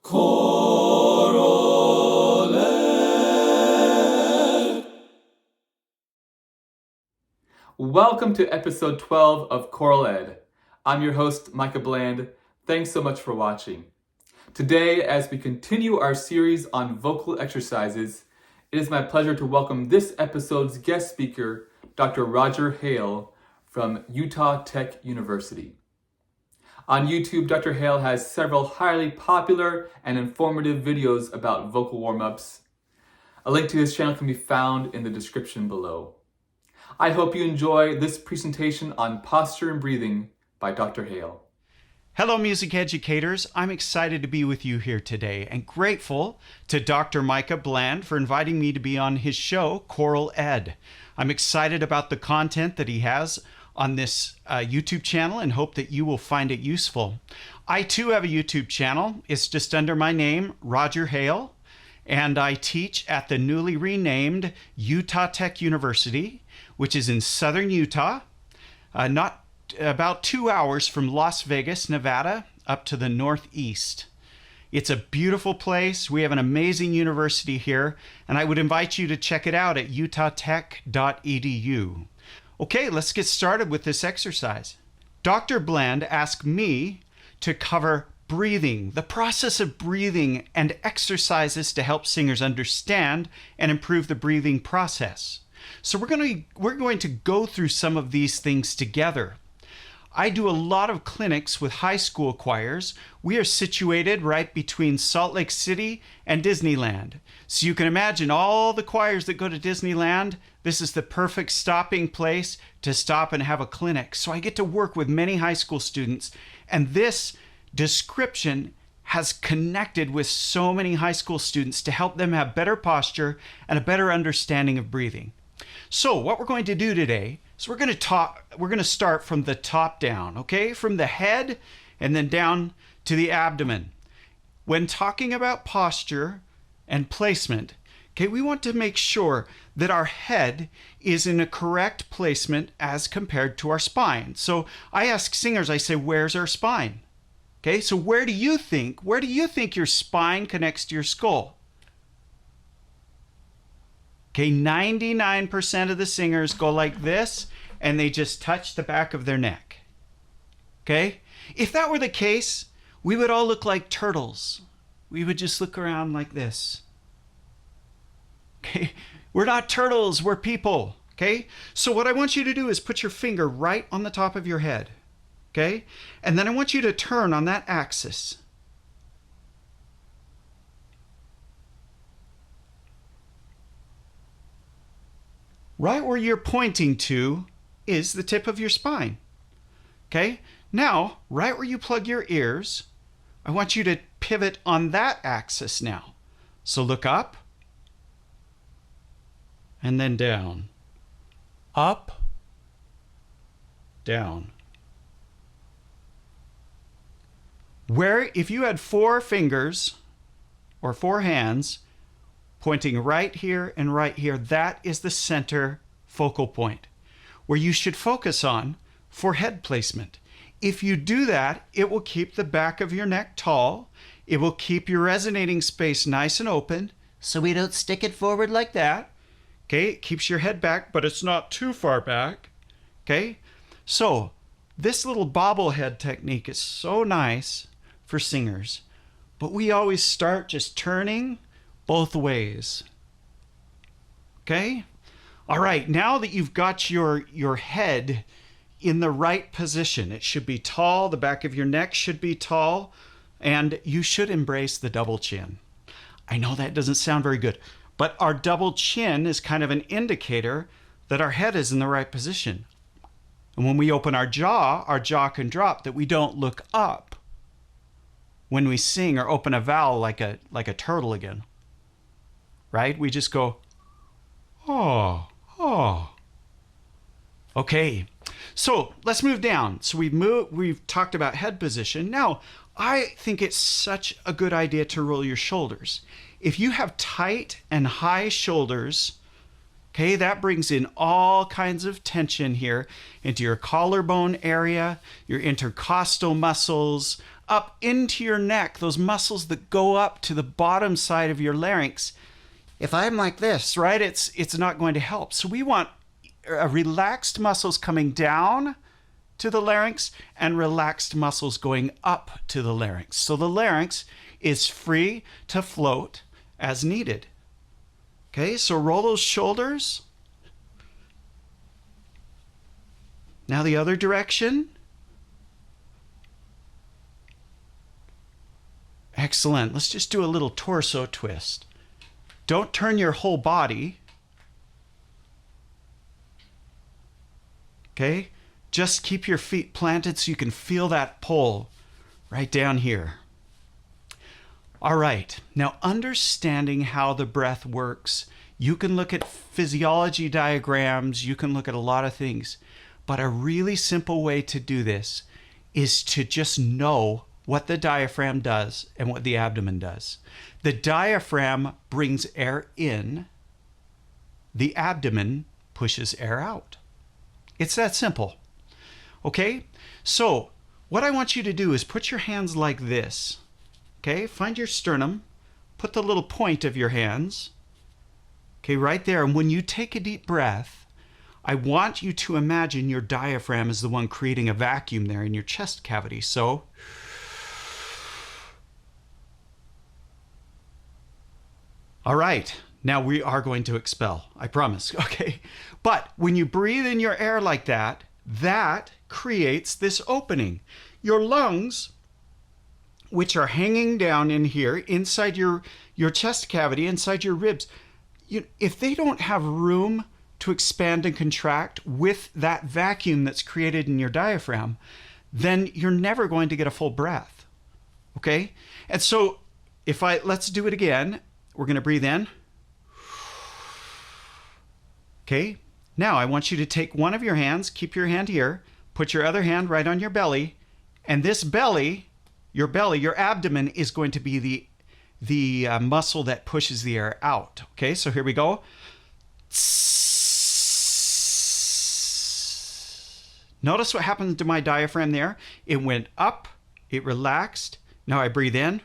ChoralEd. Welcome to episode 12 of ChoralEd. I'm your host, Micah Bland. Thanks so much for watching. Today, as we continue our series on vocal exercises, it is my pleasure to welcome this episode's guest speaker, Dr. Roger Hale from Utah Tech University. On YouTube, Dr. Hale has several highly popular and informative videos about vocal warm-ups. A link to his channel can be found in the description below. I hope you enjoy this presentation on posture and breathing by Dr. Hale. Hello, music educators. I'm excited to be with you here today and grateful to Dr. Micah Bland for inviting me to be on his show, ChoralEd. I'm excited about the content that he has on this YouTube channel and hope that you will find it useful. I too have a YouTube channel. It's just under my name, Roger Hale, and I teach at the newly renamed Utah Tech University, which is in southern Utah, not about 2 hours from Las Vegas, Nevada, up to the northeast. It's a beautiful place. We have an amazing university here, and I would invite you to check it out at utahtech.edu. Okay, let's get started with this exercise. Dr. Bland asked me to cover breathing, the process of breathing, and exercises to help singers understand and improve the breathing process. So we're going to go through some of these things together. I do a lot of clinics with high school choirs. We are situated right between Salt Lake City and Disneyland. So you can imagine all the choirs that go to Disneyland, this is the perfect stopping place to stop and have a clinic. So I get to work with many high school students, and this description has connected with so many high school students to help them have better posture and a better understanding of breathing. So what we're going to do today is we're going to start from the top down, okay? From the head and then down to the abdomen. When talking about posture and placement, okay, we want to make sure that our head is in a correct placement as compared to our spine. So I ask singers, I say, where's our spine? Okay, so where do you think your spine connects to your skull? Okay, 99% of the singers go like this, and they just touch the back of their neck. Okay? If that were the case, we would all look like turtles. We would just look around like this. Okay? We're not turtles, we're people. Okay? So what I want you to do is put your finger right on the top of your head. Okay? And then I want you to turn on that axis. Right where you're pointing to is the tip of your spine. Okay? Now, right where you plug your ears, I want you to pivot on that axis now. So look up and then down. Up, down. Where, if you had 4 fingers or 4 hands, pointing right here and right here, that is the center focal point where you should focus on for head placement. If you do that, it will keep the back of your neck tall. It will keep your resonating space nice and open so we don't stick it forward like that. Okay, it keeps your head back, but it's not too far back. Okay, so this little bobblehead technique is so nice for singers, but we always start just turning both ways. Okay? All right, now that you've got your head in the right position, it should be tall, the back of your neck should be tall, and you should embrace the double chin. I know that doesn't sound very good, but our double chin is kind of an indicator that our head is in the right position. And when we open our jaw can drop, that we don't look up when we sing or open a vowel like a turtle again. Right? We just go, oh, oh. Okay, so let's move down. So we've talked about head position. Now, I think it's such a good idea to roll your shoulders. If you have tight and high shoulders, okay, that brings in all kinds of tension here into your collarbone area, your intercostal muscles, up into your neck, those muscles that go up to the bottom side of your larynx. If I'm like this, right, it's not going to help. So we want relaxed muscles coming down to the larynx and relaxed muscles going up to the larynx. So the larynx is free to float as needed. Okay, so roll those shoulders. Now the other direction. Excellent. Let's just do a little torso twist. Don't turn your whole body. Okay? Just keep your feet planted so you can feel that pull right down here. All right. Now, understanding how the breath works, you can look at physiology diagrams, you can look at a lot of things, but a really simple way to do this is to just know what the diaphragm does and what the abdomen does. The diaphragm brings air in, the abdomen pushes air out. It's that simple. Okay? So, what I want you to do is put your hands like this. Okay? Find your sternum, put the little point of your hands, okay, right there. And when you take a deep breath, I want you to imagine your diaphragm is the one creating a vacuum there in your chest cavity. So, all right, now we are going to expel, I promise, okay? But when you breathe in your air like that, that creates this opening. Your lungs, which are hanging down in here, inside your chest cavity, inside your ribs, if they don't have room to expand and contract with that vacuum that's created in your diaphragm, then you're never going to get a full breath, okay? And so let's do it again. We're going to breathe in. Okay. Now I want you to take one of your hands, keep your hand here, put your other hand right on your belly, and this belly, your abdomen is going to be the muscle that pushes the air out. Okay, so here we go. Notice what happened to my diaphragm there. It went up, it relaxed. Now I breathe in.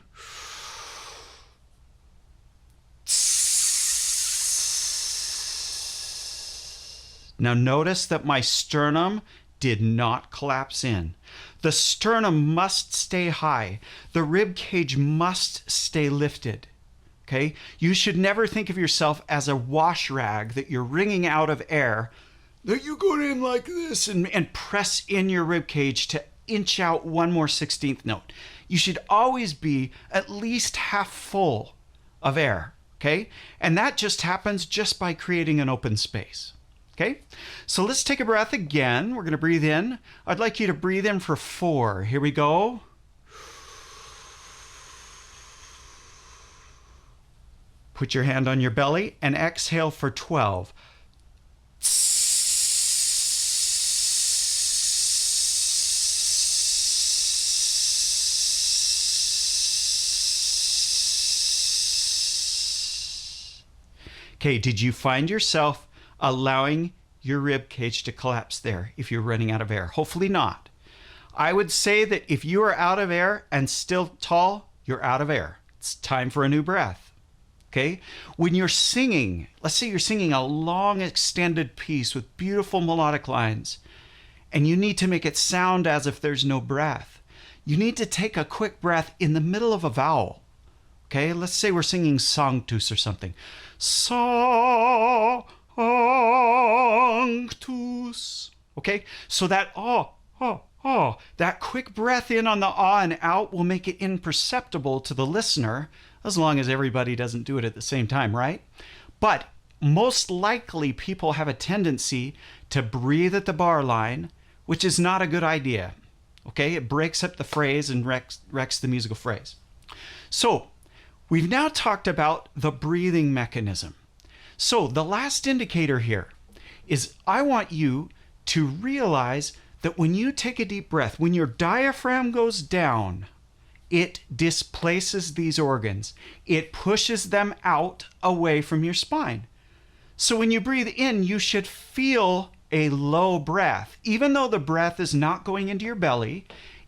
Now notice that my sternum did not collapse in. The sternum must stay high. The rib cage must stay lifted. Okay? You should never think of yourself as a wash rag that you're wringing out of air, that you go in like this and press in your rib cage to inch out 1 more 16th note. You should always be at least half full of air. Okay? And that just happens just by creating an open space. Okay, so let's take a breath again. We're going to breathe in. I'd like you to breathe in for 4. Here we go. Put your hand on your belly and exhale for 12. Okay, did you find yourself allowing your rib cage to collapse there if you're running out of air? Hopefully not. I would say that if you are out of air and still tall, you're out of air. It's time for a new breath. Okay? When you're singing, let's say you're singing a long extended piece with beautiful melodic lines, and you need to make it sound as if there's no breath. You need to take a quick breath in the middle of a vowel. Okay? Let's say we're singing sanctus or something. Sanctus. Okay, so that that quick breath in on the and out will make it imperceptible to the listener, as long as everybody doesn't do it at the same time, right? But most likely people have a tendency to breathe at the bar line, which is not a good idea. Okay, it breaks up the phrase and wrecks the musical phrase. So we've now talked about the breathing mechanism. So the last indicator here is I want you to realize that when you take a deep breath, when your diaphragm goes down, it displaces these organs. It pushes them out away from your spine. So when you breathe in, you should feel a low breath. Even though the breath is not going into your belly,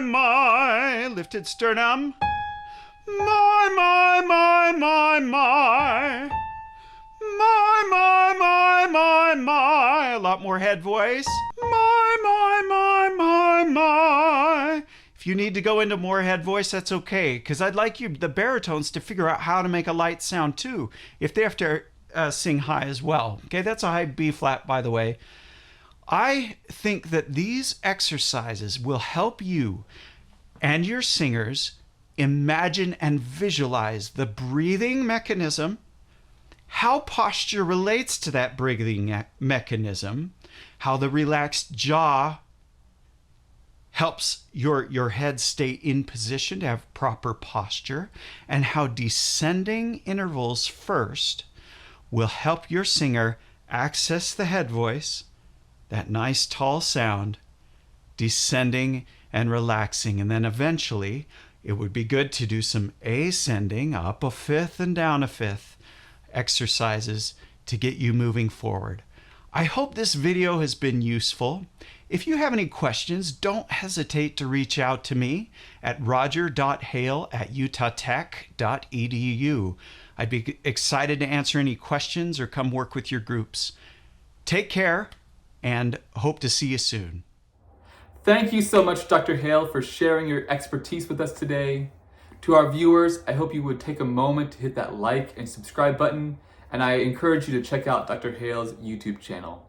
my. Lifted sternum. My, my, my, my, my. My. A lot more head voice. My. If you need to go into more head voice, that's okay, because I'd like you, the baritones, to figure out how to make a light sound too, if they have to sing high as well. Okay, that's a high B flat, by the way. I think that these exercises will help you and your singers imagine and visualize the breathing mechanism, how posture relates to that breathing mechanism, how the relaxed jaw helps your head stay in position to have proper posture, and how descending intervals first will help your singer access the head voice, that nice tall sound, descending and relaxing. And then eventually it would be good to do some ascending, up a fifth and down a fifth exercises to get you moving forward. I hope this video has been useful. If you have any questions, don't hesitate to reach out to me at roger.hale@utahtech.edu. I'd be excited to answer any questions or come work with your groups. Take care and hope to see you soon. Thank you so much, Dr. Hale, for sharing your expertise with us today. To our viewers, I hope you would take a moment to hit that like and subscribe button, and I encourage you to check out Dr. Hale's YouTube channel.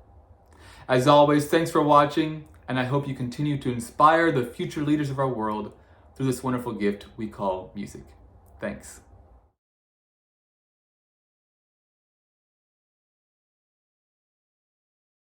As always, thanks for watching, and I hope you continue to inspire the future leaders of our world through this wonderful gift we call music. Thanks.